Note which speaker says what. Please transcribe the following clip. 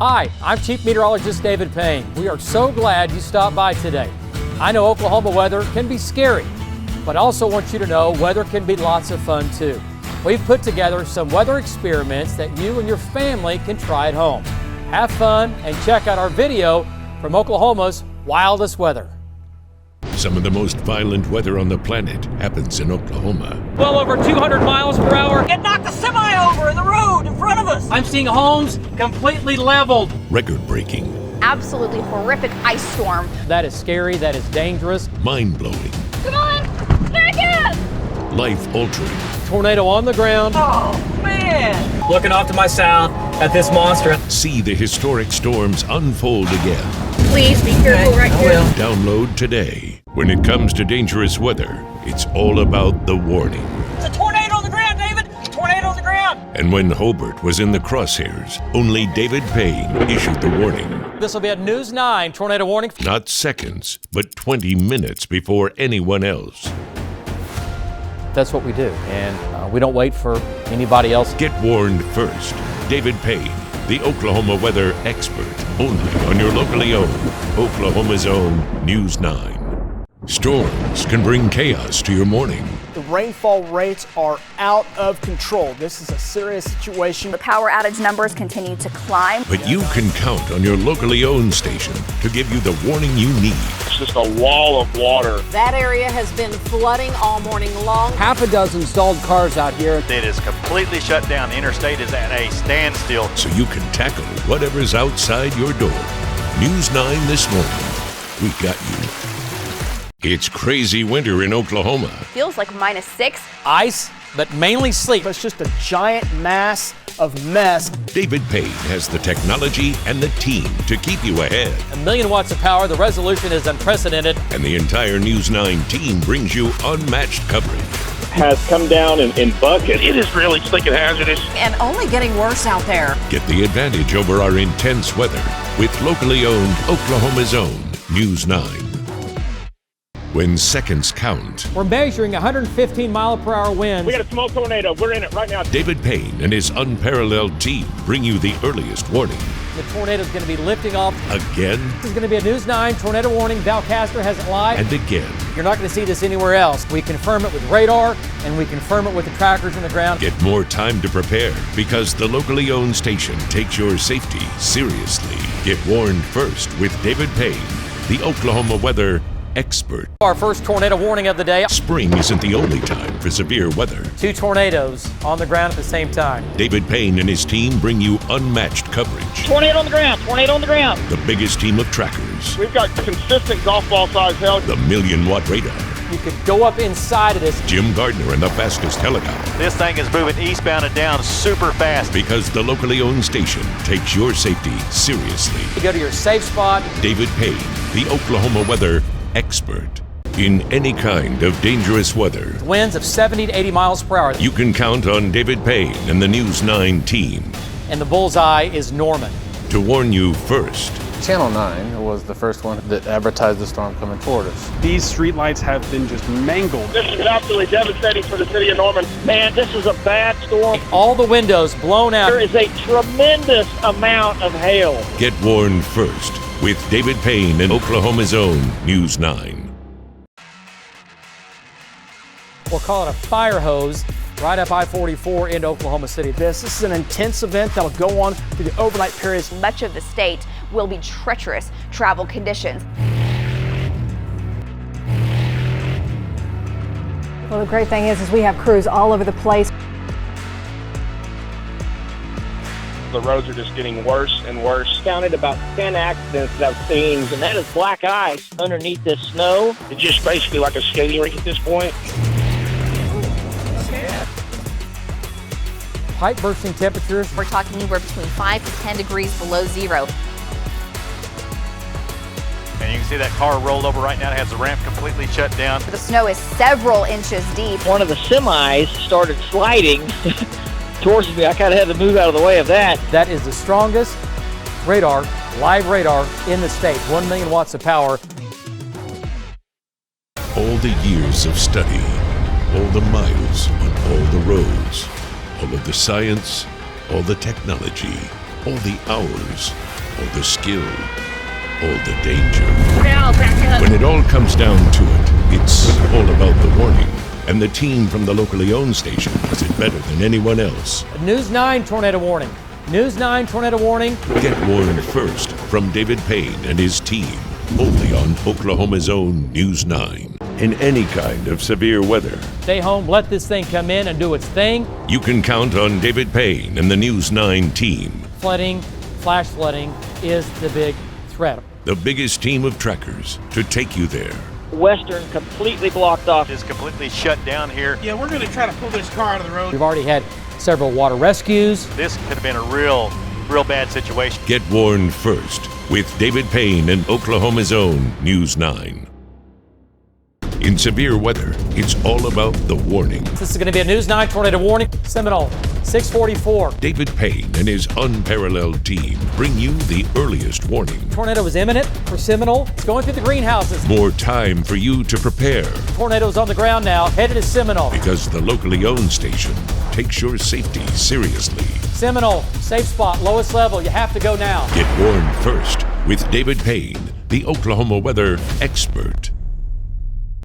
Speaker 1: Hi, I'm Chief Meteorologist David Payne. We are so glad you stopped by today. I know Oklahoma weather can be scary, but I also want you to know weather can be lots of fun too. We've put together some weather experiments that you and your family can try at home. Have fun and check out our video from Oklahoma's wildest weather.
Speaker 2: Some of the most violent weather on the planet happens in Oklahoma.
Speaker 1: Well over 200 miles per hour.
Speaker 3: It knocked a semi over in the road in front of us.
Speaker 1: I'm seeing homes completely leveled.
Speaker 2: Record-breaking.
Speaker 4: Absolutely horrific ice storm.
Speaker 1: That is scary, that is dangerous.
Speaker 2: Mind-blowing.
Speaker 4: Come on, back up!
Speaker 2: Life-altering.
Speaker 1: Tornado on the ground.
Speaker 3: Oh, man.
Speaker 1: Looking off to my south at this monster.
Speaker 2: See the historic storms unfold again.
Speaker 4: Please be careful right here.
Speaker 2: Download today. When it comes to dangerous weather, it's all about the warning.
Speaker 3: It's a tornado on the ground, David. Tornado on the ground.
Speaker 2: And when Hobart was in the crosshairs, only David Payne issued the warning.
Speaker 1: This will be a News 9 tornado warning.
Speaker 2: Not seconds, but 20 minutes before anyone else.
Speaker 1: That's what we do, and we don't wait for anybody else.
Speaker 2: Get warned first. David Payne, the Oklahoma weather expert, only on your locally owned, Oklahoma's own News 9. Storms can bring chaos to your morning.
Speaker 5: The rainfall rates are out of control. This is a serious situation.
Speaker 4: The power outage numbers continue to climb.
Speaker 2: But you can count on your locally owned station to give you the warning you need.
Speaker 6: It's just a wall of water.
Speaker 7: That area has been flooding all morning long.
Speaker 1: Half a dozen stalled cars out here.
Speaker 8: It is completely shut down. The interstate is at a standstill.
Speaker 2: So you can tackle whatever's outside your door. News 9 this morning. We got you. It's crazy winter in Oklahoma.
Speaker 4: Feels like -6.
Speaker 1: Ice, but mainly sleep.
Speaker 5: It's just a giant mass of mess.
Speaker 2: David Payne has the technology and the team to keep you ahead.
Speaker 1: 1,000,000 watts of power. The resolution is unprecedented.
Speaker 2: And the entire News 9 team brings you unmatched coverage.
Speaker 6: Has come down in buckets. It is really slick and hazardous.
Speaker 7: And only getting worse out there.
Speaker 2: Get the advantage over our intense weather with locally owned Oklahoma's own News 9. When seconds count,
Speaker 1: We're measuring 115 mile per hour winds.
Speaker 6: We got a small tornado. We're in it right now.
Speaker 2: David Payne and his unparalleled team bring you the earliest warning.
Speaker 1: The tornado is going to be lifting off.
Speaker 2: Again
Speaker 1: This is going to be a News 9 tornado warning. Valcaster has it live.
Speaker 2: and again.
Speaker 1: You're not going to see this anywhere else. We confirm it with radar, and we confirm it with the trackers in the ground.
Speaker 2: Get more time to prepare because the locally owned station takes your safety seriously. Get warned first with David Payne, the Oklahoma weather expert.
Speaker 1: Our first tornado warning of the day.
Speaker 2: Spring isn't the only time for severe weather.
Speaker 1: 2 tornadoes on the ground at the same time.
Speaker 2: David Payne and his team bring you unmatched coverage.
Speaker 3: Tornado on the ground. Tornado on the ground.
Speaker 2: The biggest team of trackers.
Speaker 6: We've got consistent golf ball size hail.
Speaker 2: The 1,000,000-watt radar.
Speaker 1: You could go up inside of this.
Speaker 2: Jim Gardner and the fastest helicopter.
Speaker 8: This thing is moving eastbound and down super fast.
Speaker 2: Because the locally owned station takes your safety seriously.
Speaker 1: You go to your safe spot.
Speaker 2: David Payne, the Oklahoma weather expert. In any kind of dangerous weather,
Speaker 1: Winds of 70 to 80 miles per hour.
Speaker 2: you can count on David Payne and the News 9 team
Speaker 1: And the bullseye is Norman.
Speaker 2: to warn you first.
Speaker 9: Channel 9 was the first one that advertised the storm coming toward us.
Speaker 10: These streetlights have been just mangled.
Speaker 6: This is absolutely devastating for the city of Norman. Man, this is a bad storm.
Speaker 1: All the windows blown out.
Speaker 6: There is a tremendous amount of hail.
Speaker 2: Get warned first with David Payne and Oklahoma's own News 9.
Speaker 1: We'll call it a fire hose right up I-44 into Oklahoma City.
Speaker 5: This is an intense event that'll go on through the overnight periods.
Speaker 4: Much of the state will be treacherous travel conditions.
Speaker 7: Well, the great thing is we have crews all over the place.
Speaker 6: The roads are just getting worse and worse. Counted about 10 accidents that I've seen, and that is black ice underneath this snow. It's just basically like a skating rink at this point.
Speaker 1: Pipe bursting temperatures.
Speaker 4: We're talking anywhere between 5 to 10 degrees below zero.
Speaker 8: And you can see that car rolled over right now. It has the ramp completely shut down.
Speaker 4: The snow is several inches deep.
Speaker 3: One of the semis started sliding towards me. I kind of had to move out of the way of that.
Speaker 1: That is the strongest radar, live radar in the state. 1,000,000 watts of power.
Speaker 2: All the years of study, all the miles on all the roads, all of the science, all the technology, all the hours or the skill, or the danger. When it all comes down to it, it's all about the warning. And the team from the locally owned station does it better than anyone else.
Speaker 1: News 9 tornado warning. News 9 tornado warning.
Speaker 2: Get warned first from David Payne and his team, only on Oklahoma's own News 9. In any kind of severe weather,
Speaker 1: Stay home, let this thing come in and do its thing.
Speaker 2: you can count on David Payne and the News 9 team.
Speaker 1: Flooding, flash flooding is the big threat.
Speaker 2: The biggest team of trekkers to take you there.
Speaker 3: Western completely blocked off.
Speaker 8: Is completely shut down here.
Speaker 6: Yeah, we're going to try to pull this car out of the road.
Speaker 1: We've already had several water rescues.
Speaker 8: This could have been a real bad situation.
Speaker 2: Get warned first with David Payne and Oklahoma's own News 9. In severe weather, it's all about the warning.
Speaker 1: This is going to be a News 9 tornado warning. Seminole, 644.
Speaker 2: David Payne and his unparalleled team bring you the earliest warning.
Speaker 1: Tornado is imminent for Seminole. It's going through the greenhouses.
Speaker 2: More time for you to prepare,
Speaker 1: Tornado's on the ground now, headed to Seminole.
Speaker 2: because the locally owned station takes your safety seriously.
Speaker 1: Seminole, safe spot, lowest level. You have to go now.
Speaker 2: Get warned first with David Payne, the Oklahoma weather expert.